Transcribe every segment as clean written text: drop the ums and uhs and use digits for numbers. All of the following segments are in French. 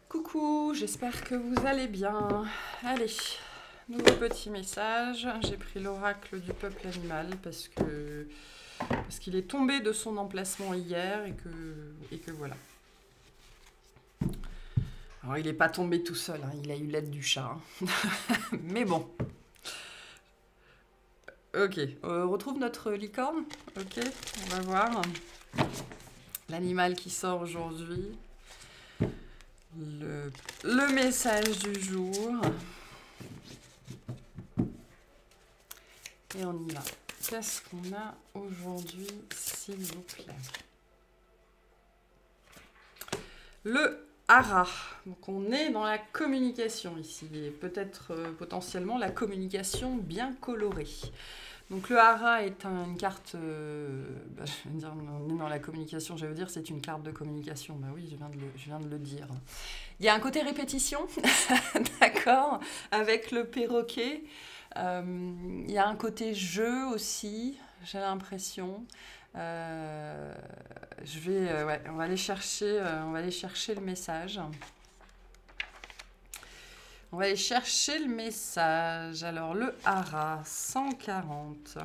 Coucou, j'espère que vous allez bien. Allez, nouveau petit message. J'ai pris l'oracle du peuple animal parce qu'il est tombé de son emplacement hier et que voilà. Alors il n'est pas tombé tout seul, hein, il a eu l'aide du chat. Hein. Mais bon. Ok, on retrouve notre licorne. Ok, on va voir. L'animal qui sort aujourd'hui. Le message du jour. Et on y va. Qu'est-ce qu'on a aujourd'hui, s'il vous plaît? Le hara. Donc on est dans la communication ici. Et peut-être potentiellement la communication bien colorée. Donc le hara est une carte... je vais dire, on est dans la communication, je veux dire c'est une carte de communication. Bah oui, je viens de le dire. Il y a un côté répétition, d'accord, avec le perroquet. Il y a un côté jeu aussi, j'ai l'impression. Ouais, on va aller chercher le message. On va aller chercher le message. Alors, le hara, 140.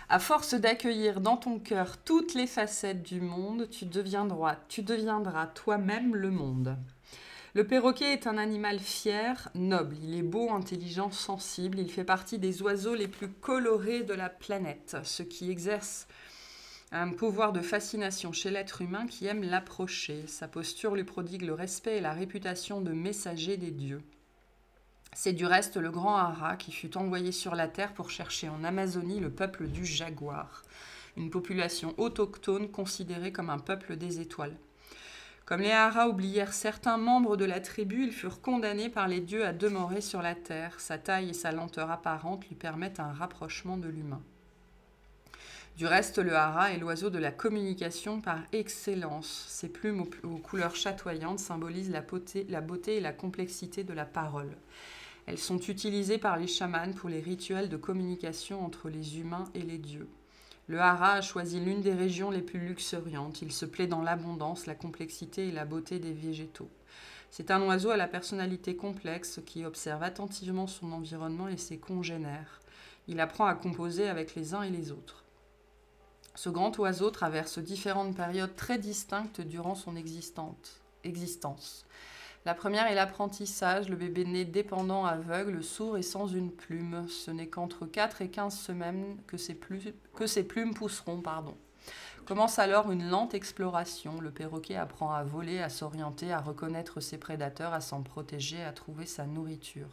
À force d'accueillir dans ton cœur toutes les facettes du monde, tu deviendras toi-même le monde. Le perroquet est un animal fier, noble. Il est beau, intelligent, sensible. Il fait partie des oiseaux les plus colorés de la planète, ce qui exerce un pouvoir de fascination chez l'être humain qui aime l'approcher. Sa posture lui prodigue le respect et la réputation de messager des dieux. C'est du reste le grand hara qui fut envoyé sur la terre pour chercher en Amazonie le peuple du jaguar, une population autochtone considérée comme un peuple des étoiles. Comme les haras oublièrent certains membres de la tribu, ils furent condamnés par les dieux à demeurer sur la terre. Sa taille et sa lenteur apparente lui permettent un rapprochement de l'humain. Du reste, le hara est l'oiseau de la communication par excellence. Ses plumes aux couleurs chatoyantes symbolisent la beauté et la complexité de la parole. Elles sont utilisées par les chamans pour les rituels de communication entre les humains et les dieux. Le hara a choisi l'une des régions les plus luxuriantes. Il se plaît dans l'abondance, la complexité et la beauté des végétaux. C'est un oiseau à la personnalité complexe qui observe attentivement son environnement et ses congénères. Il apprend à composer avec les uns et les autres. Ce grand oiseau traverse différentes périodes très distinctes durant son existence. La première est l'apprentissage, le bébé né dépendant, aveugle, sourd et sans une plume. Ce n'est qu'entre 4 et 15 semaines que ses plumes pousseront. Commence alors une lente exploration. Le perroquet apprend à voler, à s'orienter, à reconnaître ses prédateurs, à s'en protéger, à trouver sa nourriture.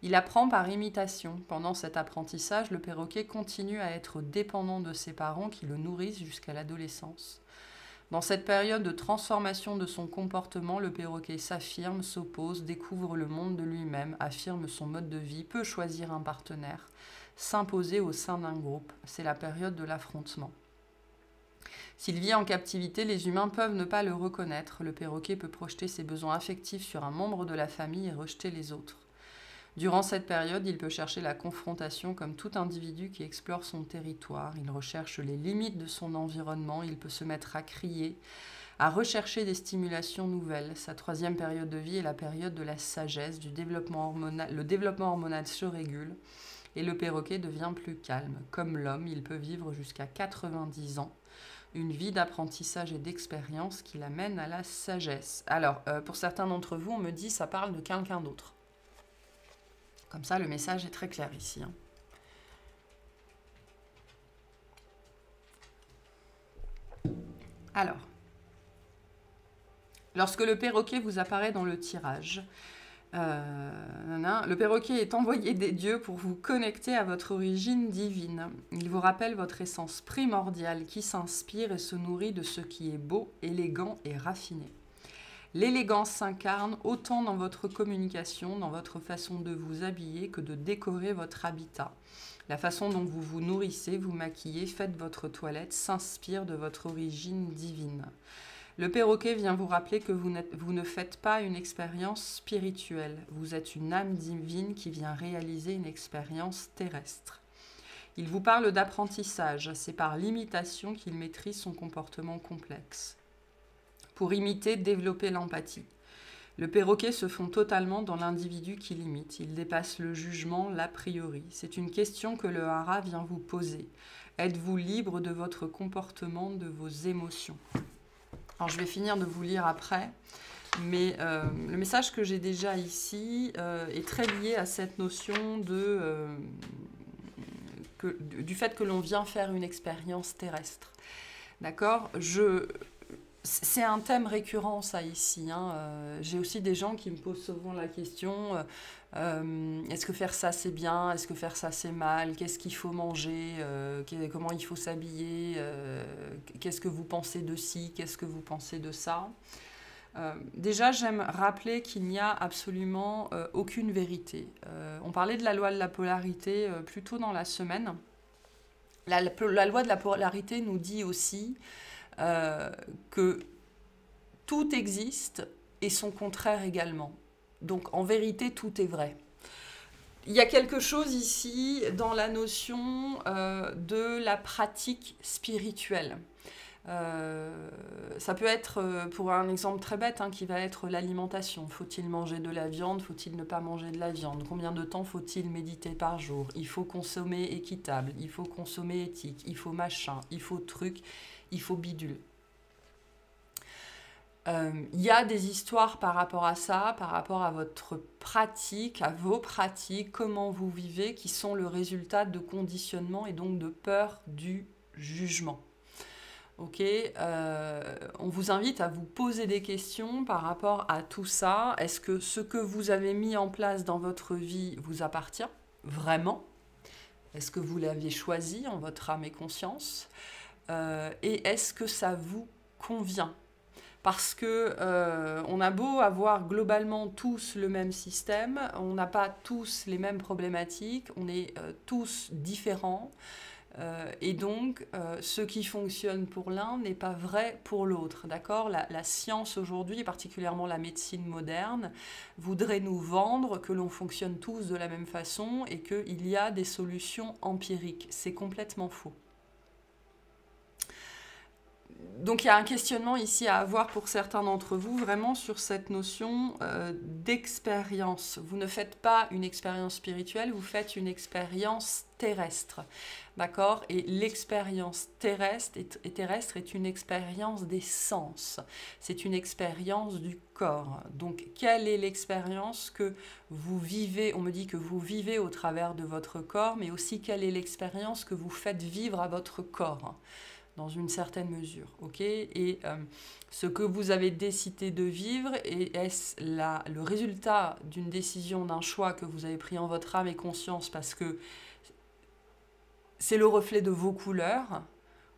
Il apprend par imitation. Pendant cet apprentissage, le perroquet continue à être dépendant de ses parents qui le nourrissent jusqu'à l'adolescence. Dans cette période de transformation de son comportement, le perroquet s'affirme, s'oppose, découvre le monde de lui-même, affirme son mode de vie, peut choisir un partenaire, s'imposer au sein d'un groupe. C'est la période de l'affrontement. S'il vit en captivité, les humains peuvent ne pas le reconnaître. Le perroquet peut projeter ses besoins affectifs sur un membre de la famille et rejeter les autres. Durant cette période, il peut chercher la confrontation comme tout individu qui explore son territoire. Il recherche les limites de son environnement, il peut se mettre à crier, à rechercher des stimulations nouvelles. Sa troisième période de vie est la période de la sagesse, du développement hormonal. Le développement hormonal se régule et le perroquet devient plus calme. Comme l'homme, il peut vivre jusqu'à 90 ans. Une vie d'apprentissage et d'expérience qui l'amène à la sagesse. Alors, pour certains d'entre vous, on me dit que ça parle de quelqu'un d'autre. Comme ça, le message est très clair ici. Alors, lorsque le perroquet vous apparaît dans le tirage, le perroquet est envoyé des dieux pour vous connecter à votre origine divine. Il vous rappelle votre essence primordiale qui s'inspire et se nourrit de ce qui est beau, élégant et raffiné. L'élégance s'incarne autant dans votre communication, dans votre façon de vous habiller que de décorer votre habitat. La façon dont vous vous nourrissez, vous maquillez, faites votre toilette, s'inspire de votre origine divine. Le perroquet vient vous rappeler que vous ne faites pas une expérience spirituelle. Vous êtes une âme divine qui vient réaliser une expérience terrestre. Il vous parle d'apprentissage. C'est par l'imitation qu'il maîtrise son comportement complexe. Pour imiter, développer l'empathie. Le perroquet se fond totalement dans l'individu qu'il imite. Il dépasse le jugement, l'a priori. C'est une question que le hara vient vous poser. Êtes-vous libre de votre comportement, de vos émotions? Alors je vais finir de vous lire après, mais le message que j'ai déjà ici est très lié à cette notion du fait que l'on vient faire une expérience terrestre. D'accord? C'est un thème récurrent, ça, ici. J'ai aussi des gens qui me posent souvent la question, est-ce que faire ça, c'est bien? Est-ce que faire ça, c'est mal? Qu'est-ce qu'il faut manger? Comment il faut s'habiller? Qu'est-ce que vous pensez de ci? Qu'est-ce que vous pensez de ça? Déjà, j'aime rappeler qu'il n'y a absolument aucune vérité. On parlait de la loi de la polarité plus tôt dans la semaine. La loi de la polarité nous dit aussi que tout existe et son contraire également. Donc en vérité, tout est vrai. Il y a quelque chose ici dans la notion de la pratique spirituelle. Ça peut être, pour un exemple très bête, qui va être l'alimentation. Faut-il manger de la viande? Faut-il ne pas manger de la viande? Combien de temps faut-il méditer par jour? Il faut consommer équitable, il faut consommer éthique, il faut machin, il faut truc, il faut bidule. Il y a des histoires par rapport à ça, par rapport à votre pratique, à vos pratiques, comment vous vivez, qui sont le résultat de conditionnement et donc de peur du jugement. Ok, on vous invite à vous poser des questions par rapport à tout ça. Est-ce que ce que vous avez mis en place dans votre vie vous appartient vraiment? Est-ce que vous l'aviez choisi en votre âme et conscience? Et est-ce que ça vous convient? Parce que on a beau avoir globalement tous le même système, on n'a pas tous les mêmes problématiques, on est tous différents. Et donc, ce qui fonctionne pour l'un n'est pas vrai pour l'autre, d'accord? La science aujourd'hui, et particulièrement la médecine moderne, voudrait nous vendre que l'on fonctionne tous de la même façon et qu'il y a des solutions empiriques. C'est complètement faux. Donc il y a un questionnement ici à avoir pour certains d'entre vous, vraiment sur cette notion d'expérience. Vous ne faites pas une expérience spirituelle, vous faites une expérience terrestre. D'accord? Et l'expérience terrestre est une expérience des sens. C'est une expérience du corps. Donc quelle est l'expérience que vous vivez? On me dit que vous vivez au travers de votre corps, mais aussi quelle est l'expérience que vous faites vivre à votre corps? Dans une certaine mesure, ok? Et ce que vous avez décidé de vivre, est-ce le résultat d'une décision, d'un choix que vous avez pris en votre âme et conscience parce que c'est le reflet de vos couleurs,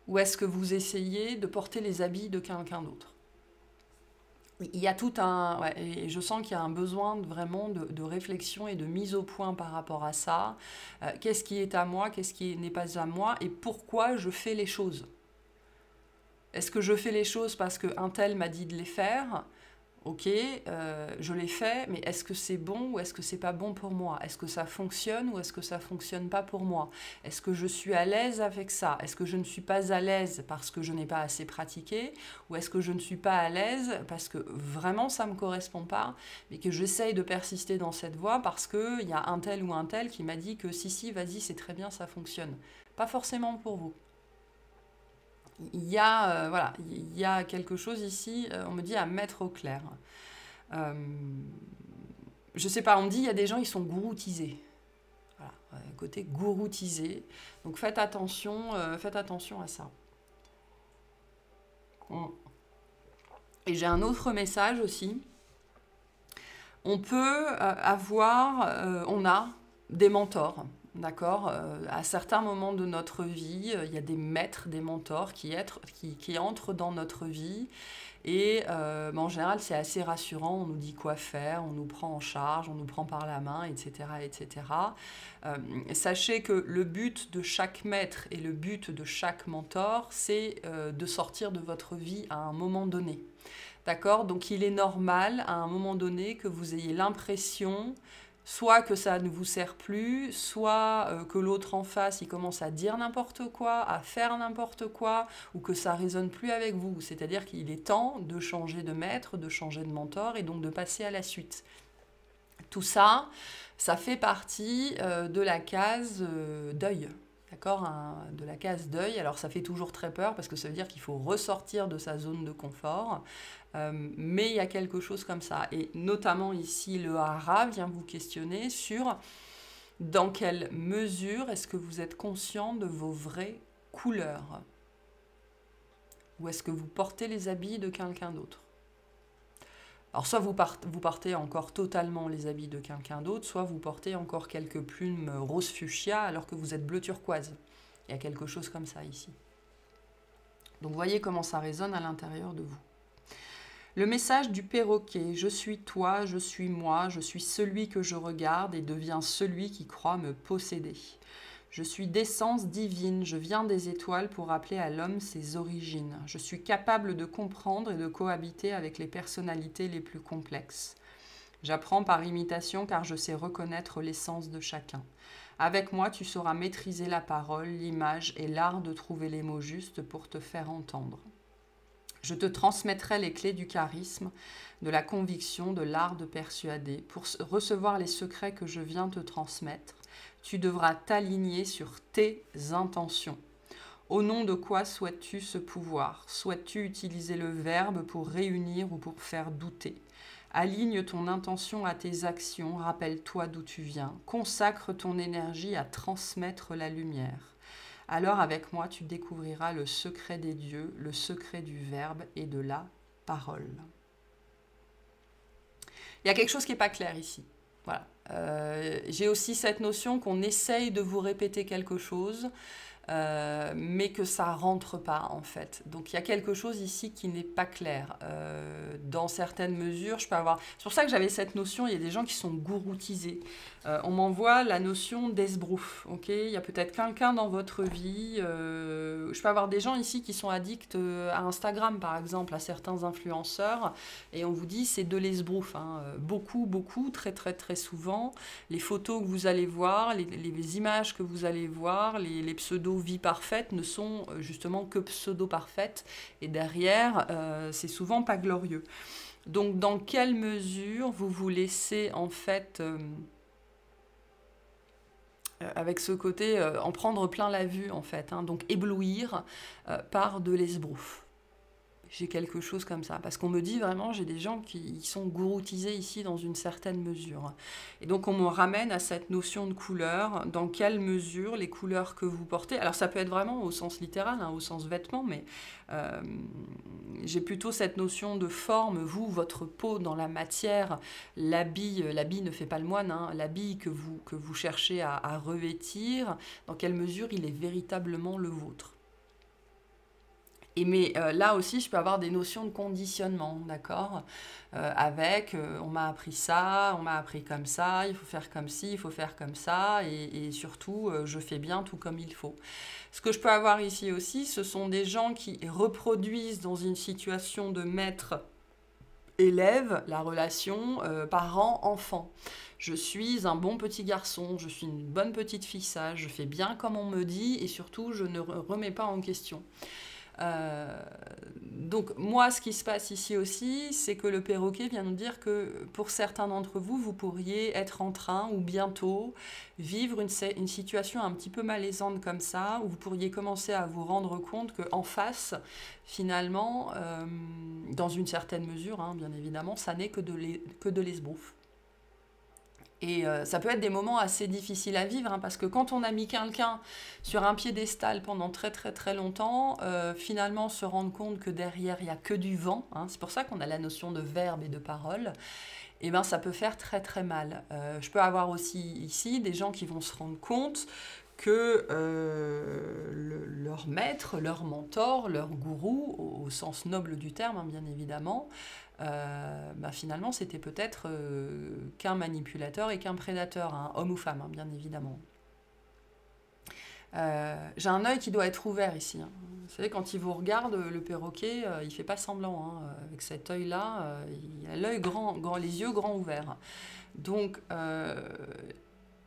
ou est-ce que vous essayez de porter les habits de quelqu'un d'autre? Il y a tout un... Ouais, et je sens qu'il y a un besoin vraiment de réflexion et de mise au point par rapport à ça. Qu'est-ce qui est à moi, qu'est-ce qui n'est pas à moi, et pourquoi je fais les choses? Est-ce que je fais les choses parce qu'un tel m'a dit de les faire? Ok, je les fais, mais est-ce que c'est bon ou est-ce que c'est pas bon pour moi? Est-ce que ça fonctionne ou est-ce que ça fonctionne pas pour moi? Est-ce que je suis à l'aise avec ça? Est-ce que je ne suis pas à l'aise parce que je n'ai pas assez pratiqué? Ou est-ce que je ne suis pas à l'aise parce que vraiment ça me correspond pas, mais que j'essaye de persister dans cette voie parce qu'il y a un tel ou un tel qui m'a dit que si, vas-y, c'est très bien, ça fonctionne. Pas forcément pour vous. Il y a, voilà, il y a quelque chose ici, on me dit à mettre au clair. Je sais pas, on me dit il y a des gens, ils sont gouroutisés. Voilà, côté gouroutisé. Donc faites attention à ça. Et j'ai un autre message aussi. On peut on a des mentors. D'accord, à certains moments de notre vie, il y a des maîtres, des mentors qui entrent dans notre vie. Et en général, c'est assez rassurant. On nous dit quoi faire, on nous prend en charge, on nous prend par la main, etc. etc. Sachez que le but de chaque maître et le but de chaque mentor, c'est de sortir de votre vie à un moment donné. D'accord? Donc il est normal, à un moment donné, que vous ayez l'impression soit que ça ne vous sert plus, soit que l'autre en face, il commence à dire n'importe quoi, à faire n'importe quoi, ou que ça résonne plus avec vous. C'est-à-dire qu'il est temps de changer de maître, de changer de mentor, et donc de passer à la suite. Tout ça, ça fait partie de la case deuil. D'accord, de la case deuil. Alors ça fait toujours très peur parce que ça veut dire qu'il faut ressortir de sa zone de confort. Mais il y a quelque chose comme ça. Et notamment ici, le hara vient vous questionner sur dans quelle mesure est-ce que vous êtes conscient de vos vraies couleurs. Ou est-ce que vous portez les habits de quelqu'un d'autre? Alors soit vous portez encore totalement les habits de quelqu'un d'autre, soit vous portez encore quelques plumes rose fuchsia alors que vous êtes bleu turquoise. Il y a quelque chose comme ça ici. Donc voyez comment ça résonne à l'intérieur de vous. Le message du perroquet, je suis toi, je suis moi, je suis celui que je regarde et deviens celui qui croit me posséder. Je suis d'essence divine, je viens des étoiles pour rappeler à l'homme ses origines. Je suis capable de comprendre et de cohabiter avec les personnalités les plus complexes. J'apprends par imitation car je sais reconnaître l'essence de chacun. Avec moi, tu sauras maîtriser la parole, l'image et l'art de trouver les mots justes pour te faire entendre. Je te transmettrai les clés du charisme, de la conviction, de l'art de persuader. Pour recevoir les secrets que je viens te transmettre, tu devras t'aligner sur tes intentions. Au nom de quoi souhaites-tu ce pouvoir? Souhaites-tu utiliser le verbe pour réunir ou pour faire douter? Aligne ton intention à tes actions, rappelle-toi d'où tu viens. Consacre ton énergie à transmettre la lumière. Alors avec moi, tu découvriras le secret des dieux, le secret du verbe et de la parole. Il y a quelque chose qui n'est pas clair ici. Voilà. J'ai aussi cette notion qu'on essaye de vous répéter quelque chose, mais que ça ne rentre pas en fait. Donc il y a quelque chose ici qui n'est pas clair. Dans certaines mesures, je peux avoir... C'est pour ça que j'avais cette notion, il y a des gens qui sont gouroutisés. On m'envoie la notion d'esbrouf. Okay, il y a peut-être quelqu'un dans votre vie. Je peux avoir des gens ici qui sont addicts à Instagram par exemple, à certains influenceurs, et on vous dit c'est de l'esbrouf. Hein. Beaucoup, très très souvent. Les photos que vous allez voir, les images que vous allez voir, les pseudo-vies parfaites ne sont justement que pseudo-parfaites. Et derrière, c'est souvent pas glorieux. Donc, dans quelle mesure vous vous laissez en fait... avec ce côté en prendre plein la vue en fait, hein, donc éblouir par de l'esbrouf. J'ai quelque chose comme ça, parce qu'on me dit vraiment, j'ai des gens qui sont gouroutisés ici dans une certaine mesure. Et donc on me ramène à cette notion de couleur, dans quelle mesure les couleurs que vous portez, alors ça peut être vraiment au sens littéral, hein, au sens vêtements, mais j'ai plutôt cette notion de forme, vous, votre peau dans la matière, l'habit ne fait pas le moine, hein, l'habit que vous cherchez à revêtir, dans quelle mesure il est véritablement le vôtre. Mais là aussi, je peux avoir des notions de conditionnement, d'accord, avec on m'a appris ça, on m'a appris comme ça, il faut faire comme ci, il faut faire comme ça, et surtout, je fais bien tout comme il faut. Ce que je peux avoir ici aussi, ce sont des gens qui reproduisent dans une situation de maître-élève la relation parent-enfant. Je suis un bon petit garçon, je suis une bonne petite fille sage, je fais bien comme on me dit, et surtout, je ne remets pas en question. Donc moi, ce qui se passe ici aussi, c'est que le perroquet vient nous dire que pour certains d'entre vous, vous pourriez être en train ou bientôt vivre une situation un petit peu malaisante comme ça, où vous pourriez commencer à vous rendre compte qu'en face, finalement, dans une certaine mesure, hein, bien évidemment, ça n'est que de l'esbrouf. Et ça peut être des moments assez difficiles à vivre, hein, parce que quand on a mis quelqu'un sur un piédestal pendant très longtemps, finalement se rendre compte que derrière il n'y a que du vent, hein, c'est pour ça qu'on a la notion de verbe et de parole, et ben ça peut faire très mal. Je peux avoir aussi ici des gens qui vont se rendre compte que leur maître, leur mentor, leur gourou, au sens noble du terme, hein, bien évidemment, finalement c'était peut-être qu'un manipulateur et qu'un prédateur, hein, homme ou femme, hein, bien évidemment. J'ai un œil qui doit être ouvert ici, hein. savez, quand il vous regarde, le perroquet, il fait pas semblant, hein. Avec cet œil-là, il a l'œil les yeux grands ouverts. Donc,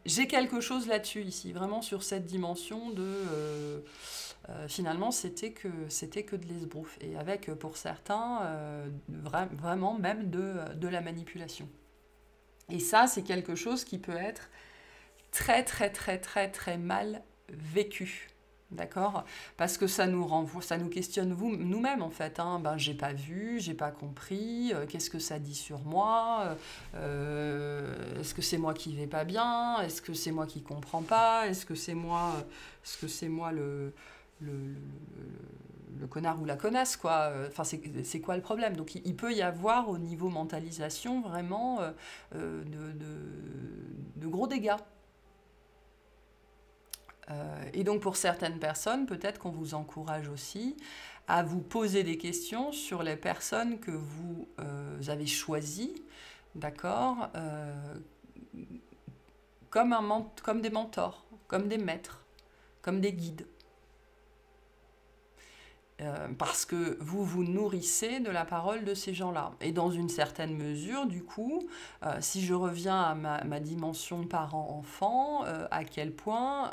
j'ai quelque chose là-dessus ici, vraiment sur cette dimension de... finalement, c'était que de l'esbrouf. Et avec, pour certains, vraiment même de la manipulation. Et ça, c'est quelque chose qui peut être très, très, très, très, très mal vécu. D'accord? Parce que ça nous renvoie, ça nous questionne nous-mêmes en fait. Hein. Ben, j'ai pas vu, j'ai pas compris, qu'est-ce que ça dit sur moi? Est-ce que c'est moi qui vais pas bien? Est-ce que c'est moi qui comprends pas? Est-ce que c'est moi le, le connard ou la connasse, quoi? Enfin, c'est quoi le problème? Donc il peut y avoir au niveau mentalisation vraiment de gros dégâts. Et donc pour certaines personnes, peut-être qu'on vous encourage aussi à vous poser des questions sur les personnes que vous avez choisies, d'accord, comme des mentors, comme des maîtres, comme des guides. Parce que vous vous nourrissez de la parole de ces gens-là. Et dans une certaine mesure, du coup, si je reviens à ma dimension parent-enfant, à quel point,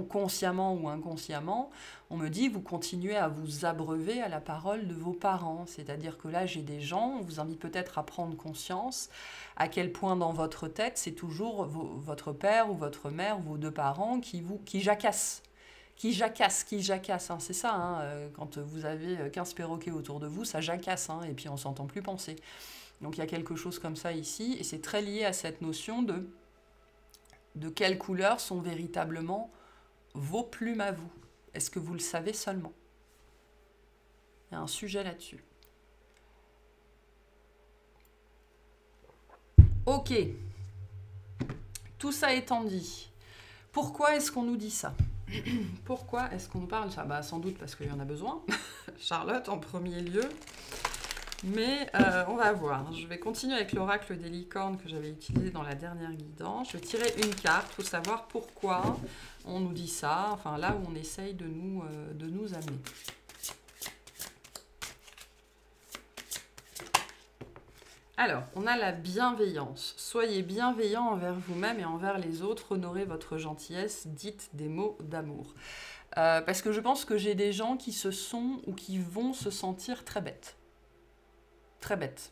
consciemment ou inconsciemment, on me dit, vous continuez à vous abreuver à la parole de vos parents. C'est-à-dire que là, j'ai des gens, on vous invite peut-être à prendre conscience à quel point dans votre tête, c'est toujours votre père ou votre mère, vos deux parents, qui jacassent. Qui jacasse, hein, c'est ça, hein, quand vous avez 15 perroquets autour de vous, ça jacasse, hein, et puis on s'entend plus penser. Donc il y a quelque chose comme ça ici, et c'est très lié à cette notion de quelles couleurs sont véritablement vos plumes à vous. Est-ce que vous le savez seulement? Il y a un sujet là-dessus. Ok, tout ça étant dit, pourquoi est-ce qu'on nous dit ça? Pourquoi est-ce qu'on nous parle de ça? Bah, sans doute parce qu'il y en a besoin, Charlotte en premier lieu. Mais on va voir. Je vais continuer avec l'oracle des licornes que j'avais utilisé dans la dernière guidance. Je vais tirer une carte pour savoir pourquoi on nous dit ça, enfin là où on essaye de nous amener. Alors, on a la bienveillance. Soyez bienveillant envers vous-même et envers les autres. Honorez votre gentillesse. Dites des mots d'amour. Parce que je pense que j'ai des gens qui se sont ou qui vont se sentir très bêtes. Très bêtes.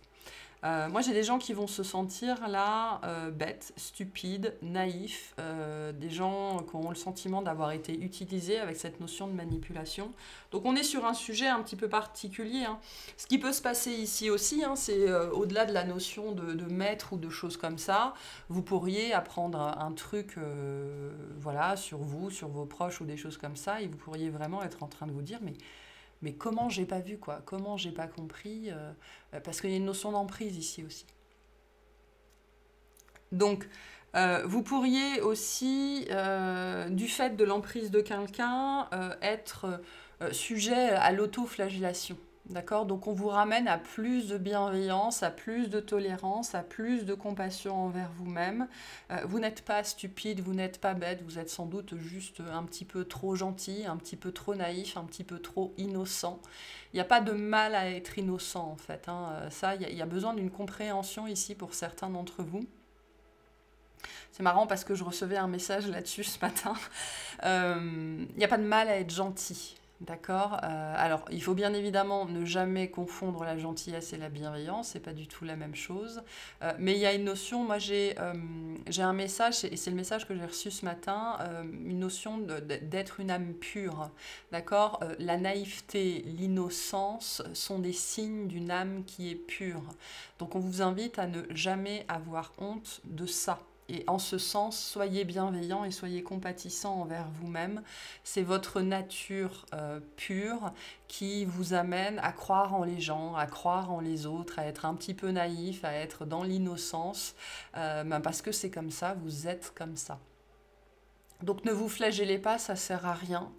Moi, j'ai des gens qui vont se sentir là bêtes, stupides, naïfs, des gens qui ont le sentiment d'avoir été utilisés avec cette notion de manipulation. Donc on est sur un sujet un petit peu particulier. Hein. Ce qui peut se passer ici aussi, hein, c'est au-delà de la notion de maître ou de choses comme ça, vous pourriez apprendre un truc voilà, sur vous, sur vos proches ou des choses comme ça, et vous pourriez vraiment être en train de vous dire mais comment j'ai pas vu, quoi? Comment j'ai pas compris? Parce qu'il y a une notion d'emprise ici aussi. Donc, vous pourriez aussi, du fait de l'emprise de quelqu'un, être sujet à l'autoflagellation. D'accord? Donc on vous ramène à plus de bienveillance, à plus de tolérance, à plus de compassion envers vous-même. Vous n'êtes pas stupide, vous n'êtes pas bête, vous êtes sans doute juste un petit peu trop gentil, un petit peu trop naïf, un petit peu trop innocent. Il n'y a pas de mal à être innocent en fait. Hein. Ça, il y a besoin d'une compréhension ici pour certains d'entre vous. C'est marrant parce que je recevais un message là-dessus ce matin. Il n'y a pas de mal à être gentil. D'accord. Alors, il faut bien évidemment ne jamais confondre la gentillesse et la bienveillance, c'est pas du tout la même chose. Mais il y a une notion, moi j'ai un message, et c'est le message que j'ai reçu ce matin, une notion d'être une âme pure. D'accord. La naïveté, l'innocence sont des signes d'une âme qui est pure. Donc on vous invite à ne jamais avoir honte de ça. Et en ce sens, soyez bienveillant et soyez compatissant envers vous-même. C'est votre nature pure qui vous amène à croire en les gens, à croire en les autres, à être un petit peu naïf, à être dans l'innocence, parce que c'est comme ça, vous êtes comme ça. Donc ne vous flagellez pas, ça sert à rien.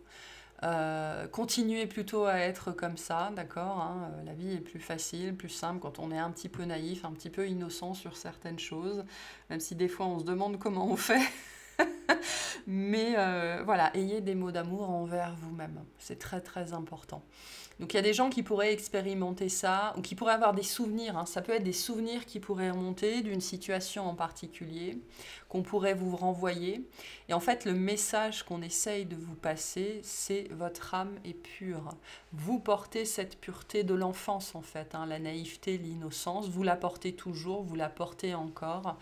Continuez plutôt à être comme ça, d'accord, hein, la vie est plus facile, plus simple quand on est un petit peu naïf, un petit peu innocent sur certaines choses, même si des fois on se demande comment on fait. Mais voilà, ayez des mots d'amour envers vous-même. C'est très très important. Donc il y a des gens qui pourraient expérimenter ça, ou qui pourraient avoir des souvenirs, hein. Ça peut être des souvenirs qui pourraient remonter d'une situation en particulier, qu'on pourrait vous renvoyer. Et en fait, le message qu'on essaye de vous passer, c'est votre âme est pure. Vous portez cette pureté de l'enfance, en fait, hein, la naïveté, l'innocence. Vous la portez toujours, vous la portez encore.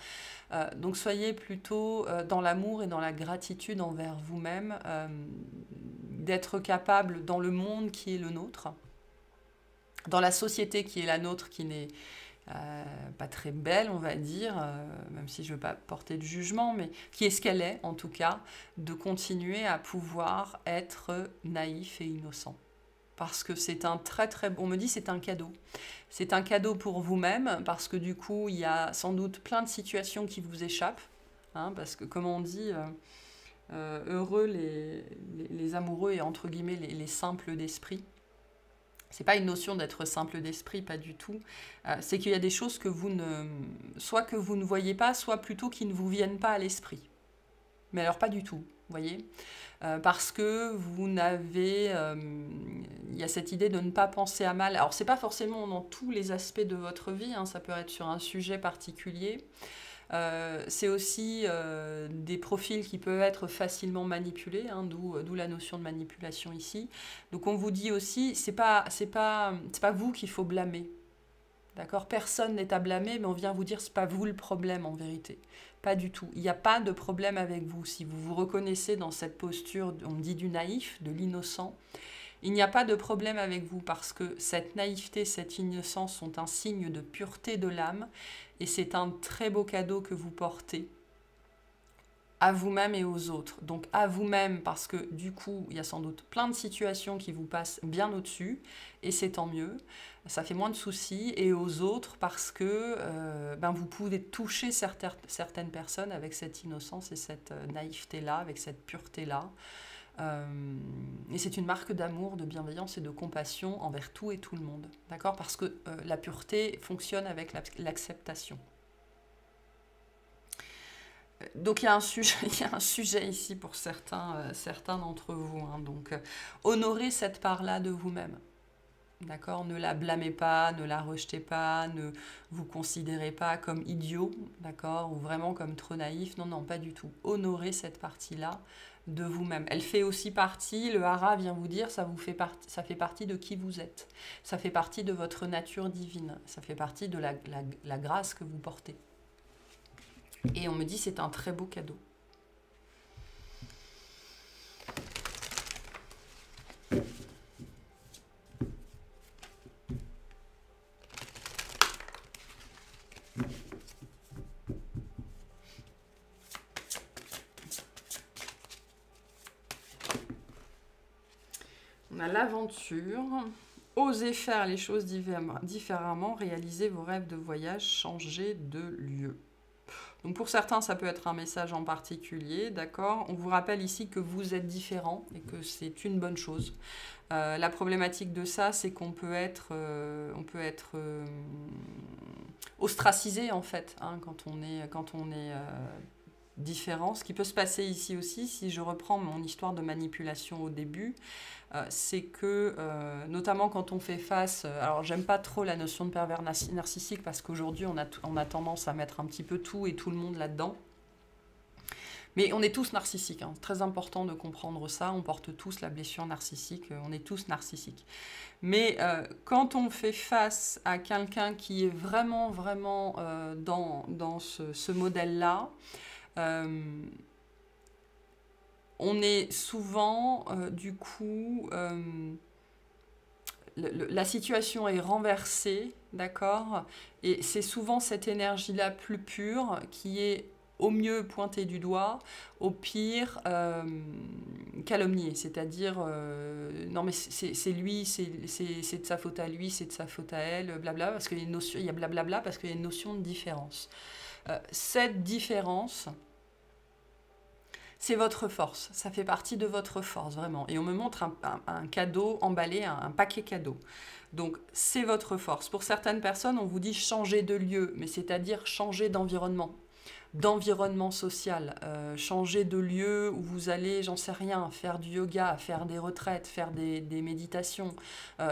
Donc soyez plutôt dans l'amour et dans la gratitude envers vous-même, d'être capable dans le monde qui est le nôtre, dans la société qui est la nôtre, qui n'est pas très belle, on va dire, même si je ne veux pas porter de jugement, mais qui est ce qu'elle est, en tout cas, de continuer à pouvoir être naïf et innocent. Parce que c'est un très très bon, on me dit c'est un cadeau. C'est un cadeau pour vous-même, parce que du coup, il y a sans doute plein de situations qui vous échappent, hein, parce que comme on dit, heureux les amoureux et entre guillemets les simples d'esprit. C'est pas une notion d'être simple d'esprit, pas du tout. C'est qu'il y a des choses que soit que vous ne voyez pas, soit plutôt qui ne vous viennent pas à l'esprit. Mais alors pas du tout, vous voyez, parce que vous n'avez... il y a cette idée de ne pas penser à mal. Alors c'est pas forcément dans tous les aspects de votre vie, hein, ça peut être sur un sujet particulier. C'est aussi des profils qui peuvent être facilement manipulés, hein, d'où la notion de manipulation ici. Donc on vous dit aussi, c'est pas vous qu'il faut blâmer. D'accord ? Personne n'est à blâmer, mais on vient vous dire c'est pas vous le problème en vérité. Pas du tout. Il n'y a pas de problème avec vous. Si vous vous reconnaissez dans cette posture, on dit du naïf, de l'innocent, il n'y a pas de problème avec vous parce que cette naïveté, cette innocence sont un signe de pureté de l'âme et c'est un très beau cadeau que vous portez à vous-même et aux autres. Donc à vous-même parce que du coup, il y a sans doute plein de situations qui vous passent bien au-dessus et c'est tant mieux. Ça fait moins de soucis. Et aux autres parce que vous pouvez toucher certaines personnes avec cette innocence et cette naïveté-là, avec cette pureté-là. Et c'est une marque d'amour, de bienveillance et de compassion envers tout et tout le monde. D'accord ? Parce que la pureté fonctionne avec l'acceptation. Donc il y a un sujet ici pour certains d'entre vous. Hein. Donc honorez cette part-là de vous-même. D'accord ? Ne la blâmez pas, ne la rejetez pas, ne vous considérez pas comme idiot, d'accord ? Ou vraiment comme trop naïf. Non, non, pas du tout. Honorez cette partie-là de vous-même. Elle fait aussi partie, le hara vient vous dire, ça fait partie de qui vous êtes. Ça fait partie de votre nature divine. Ça fait partie de la grâce que vous portez. Et on me dit c'est un très beau cadeau. On a l'aventure. Osez faire les choses différemment, réaliser vos rêves de voyage, changer de lieu. Donc pour certains, ça peut être un message en particulier, d'accord ? On vous rappelle ici que vous êtes différent et que c'est une bonne chose. La problématique de ça, c'est qu'on peut être, ostracisé en fait, hein, quand on est différent. Ce qui peut se passer ici aussi, si je reprends mon histoire de manipulation au début, c'est que, notamment quand on fait face... alors, j'aime pas trop la notion de pervers narcissique parce qu'aujourd'hui, on a tendance à mettre un petit peu tout et tout le monde là-dedans. Mais on est tous narcissiques. Hein. C'est très important de comprendre ça. On porte tous la blessure narcissique. On est tous narcissiques. Mais quand on fait face à quelqu'un qui est vraiment, vraiment dans ce modèle-là, on est souvent, du coup, la situation est renversée, d'accord ? Et c'est souvent cette énergie-là plus pure qui est au mieux pointée du doigt, au pire calomniée. C'est-à-dire, non mais c'est lui, c'est de sa faute à lui, c'est de sa faute à elle, blabla, parce qu'il y a une notion, il y a blablabla, parce qu'il y a une notion de différence. Cette différence... c'est votre force, ça fait partie de votre force, vraiment. Et on me montre un cadeau emballé, un paquet cadeau. Donc, c'est votre force. Pour certaines personnes, on vous dit changer de lieu, mais c'est-à-dire changer d'environnement. d'environnement social, changer de lieu où vous allez, j'en sais rien, faire du yoga, faire des retraites, faire des méditations,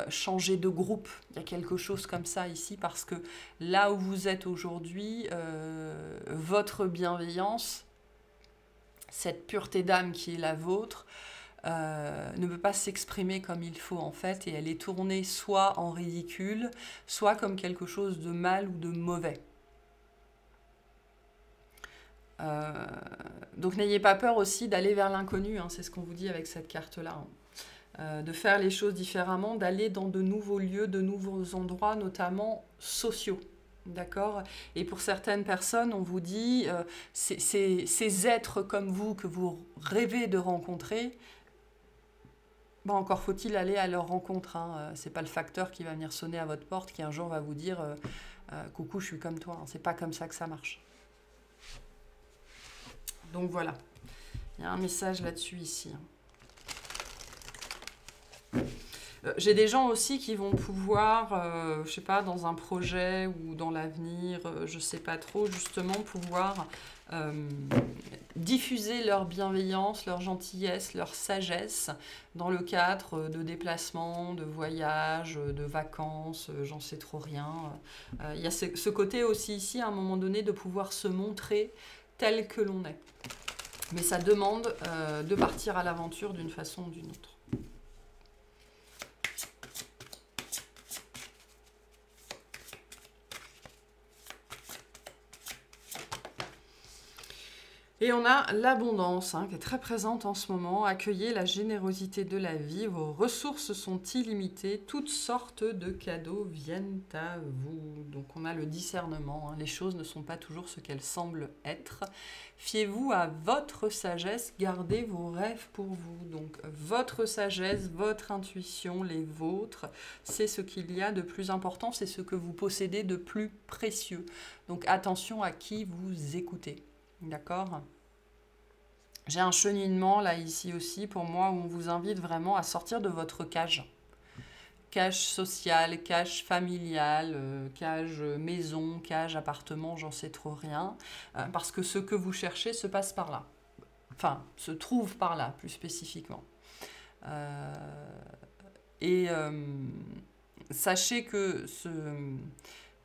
changer de groupe. Il y a quelque chose comme ça ici parce que là où vous êtes aujourd'hui, votre bienveillance, cette pureté d'âme qui est la vôtre, ne peut pas s'exprimer comme il faut en fait, et elle est tournée soit en ridicule, soit comme quelque chose de mal ou de mauvais. Donc n'ayez pas peur aussi d'aller vers l'inconnu, hein, c'est ce qu'on vous dit avec cette carte-là. Hein. De faire les choses différemment, d'aller dans de nouveaux lieux, de nouveaux endroits, notamment sociaux. D'accord? Et pour certaines personnes, on vous dit, ces êtres comme vous que vous rêvez de rencontrer, bon, encore faut-il aller à leur rencontre. Hein. C'est pas le facteur qui va venir sonner à votre porte qui un jour va vous dire coucou, je suis comme toi. Hein. C'est pas comme ça que ça marche. Donc voilà, il y a un message là-dessus ici. J'ai des gens aussi qui vont pouvoir, je sais pas, dans un projet ou dans l'avenir, je sais pas trop, justement pouvoir diffuser leur bienveillance, leur gentillesse, leur sagesse dans le cadre de déplacements, de voyages, de vacances, j'en sais trop rien. Il y a ce côté aussi ici, à un moment donné, de pouvoir se montrer tel que l'on est. Mais ça demande de partir à l'aventure d'une façon ou d'une autre. Et on a l'abondance hein, qui est très présente en ce moment. Accueillez la générosité de la vie. Vos ressources sont illimitées. Toutes sortes de cadeaux viennent à vous. Donc on a le discernement. Hein. Les choses ne sont pas toujours ce qu'elles semblent être. Fiez-vous à votre sagesse. Gardez vos rêves pour vous. Donc votre sagesse, votre intuition, les vôtres, c'est ce qu'il y a de plus important. C'est ce que vous possédez de plus précieux. Donc attention à qui vous écoutez. D'accord? J'ai un cheminement là ici aussi pour moi où on vous invite vraiment à sortir de votre cage. Cage sociale, cage familiale, cage maison, cage appartement, j'en sais trop rien. Parce que ce que vous cherchez se passe par là. Enfin, se trouve par là plus spécifiquement. Sachez que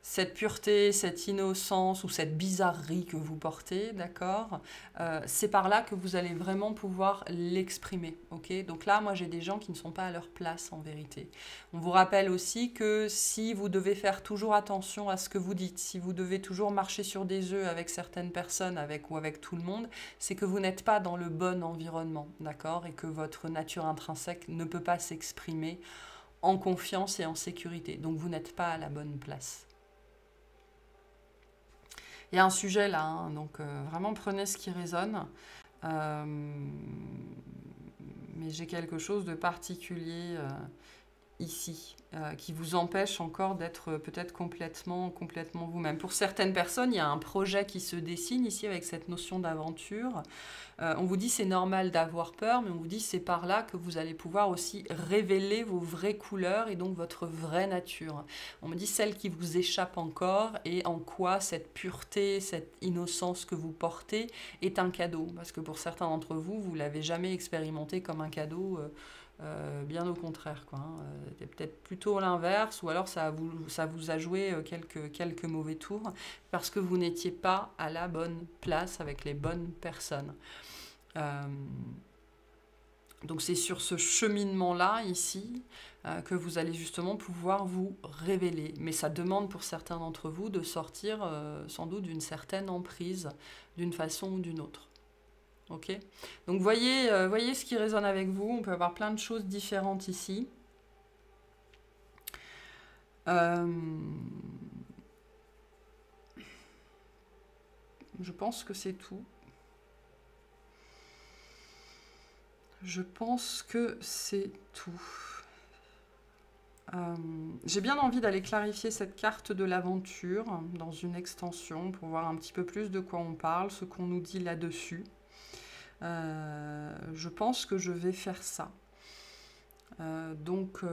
cette pureté, cette innocence ou cette bizarrerie que vous portez, d'accord, c'est par là que vous allez vraiment pouvoir l'exprimer, ok? Donc là, moi, j'ai des gens qui ne sont pas à leur place, en vérité. On vous rappelle aussi que si vous devez faire toujours attention à ce que vous dites, si vous devez toujours marcher sur des œufs avec certaines personnes ou avec tout le monde, c'est que vous n'êtes pas dans le bon environnement, d'accord? Et que votre nature intrinsèque ne peut pas s'exprimer en confiance et en sécurité. Donc, vous n'êtes pas à la bonne place. Il y a un sujet là, hein, donc vraiment prenez ce qui résonne. Mais j'ai quelque chose de particulier ici, qui vous empêche encore d'être peut-être complètement vous-même. Pour certaines personnes, il y a un projet qui se dessine ici avec cette notion d'aventure. On vous dit c'est normal d'avoir peur, mais on vous dit c'est par là que vous allez pouvoir aussi révéler vos vraies couleurs et donc votre vraie nature. On me dit celle qui vous échappe encore et en quoi cette pureté, cette innocence que vous portez est un cadeau. Parce que pour certains d'entre vous, vous ne l'avez jamais expérimenté comme un cadeau. Bien au contraire, quoi. Hein. Peut-être plutôt l'inverse, ou alors ça vous a joué quelques mauvais tours parce que vous n'étiez pas à la bonne place avec les bonnes personnes. Donc c'est sur ce cheminement-là, ici, que vous allez justement pouvoir vous révéler. Mais ça demande pour certains d'entre vous de sortir sans doute d'une certaine emprise, d'une façon ou d'une autre. Ok, donc voyez ce qui résonne avec vous. On peut avoir plein de choses différentes ici. Je pense que c'est tout. Je pense que c'est tout. J'ai bien envie d'aller clarifier cette carte de l'aventure dans une extension pour voir un petit peu plus de quoi on parle, ce qu'on nous dit là-dessus. Je pense que je vais faire ça. Donc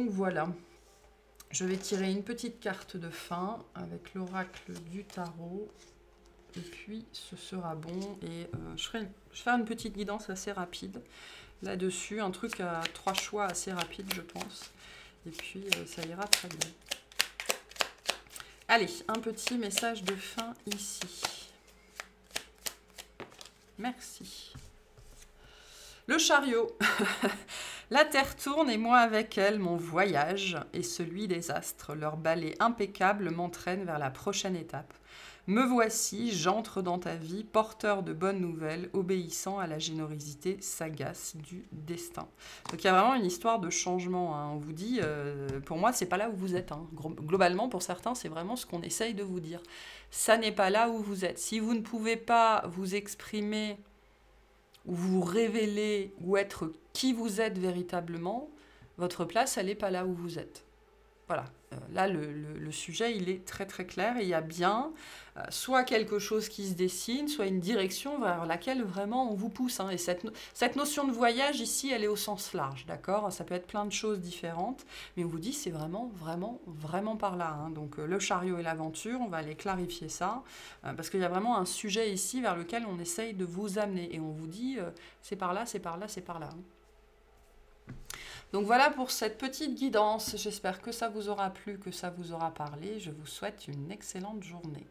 voilà. Je vais tirer une petite carte de fin avec l'oracle du tarot. et puis ce sera bon. Et je vais faire une petite guidance assez rapide là-dessus, un truc à 3 choix assez rapide, je pense. Et puis ça ira très bien. Allez, un petit message de fin ici. Merci. Le chariot. La terre tourne et moi avec elle, mon voyage et celui des astres. Leur balai impeccable m'entraîne vers la prochaine étape. Me voici, j'entre dans ta vie, porteur de bonnes nouvelles, obéissant à la générosité sagace du destin. Donc il y a vraiment une histoire de changement. Hein. On vous dit, pour moi, c'est pas là où vous êtes. Hein. Globalement, pour certains, c'est vraiment ce qu'on essaye de vous dire. Ça n'est pas là où vous êtes. Si vous ne pouvez pas vous exprimer ou vous révéler ou être qui vous êtes véritablement, votre place, elle n'est pas là où vous êtes. Voilà, là, le sujet, il est très très clair. Et il y a bien soit quelque chose qui se dessine, soit une direction vers laquelle vraiment on vous pousse. Hein. Et cette notion de voyage, ici, elle est au sens large, d'accord ? Ça peut être plein de choses différentes, mais on vous dit c'est vraiment, vraiment, vraiment par là. Hein. Donc le chariot et l'aventure, on va aller clarifier ça, parce qu'il y a vraiment un sujet ici vers lequel on essaye de vous amener. Et on vous dit c'est par là, c'est par là, c'est par là. Hein. Donc voilà pour cette petite guidance. J'espère que ça vous aura plu, que ça vous aura parlé. Je vous souhaite une excellente journée.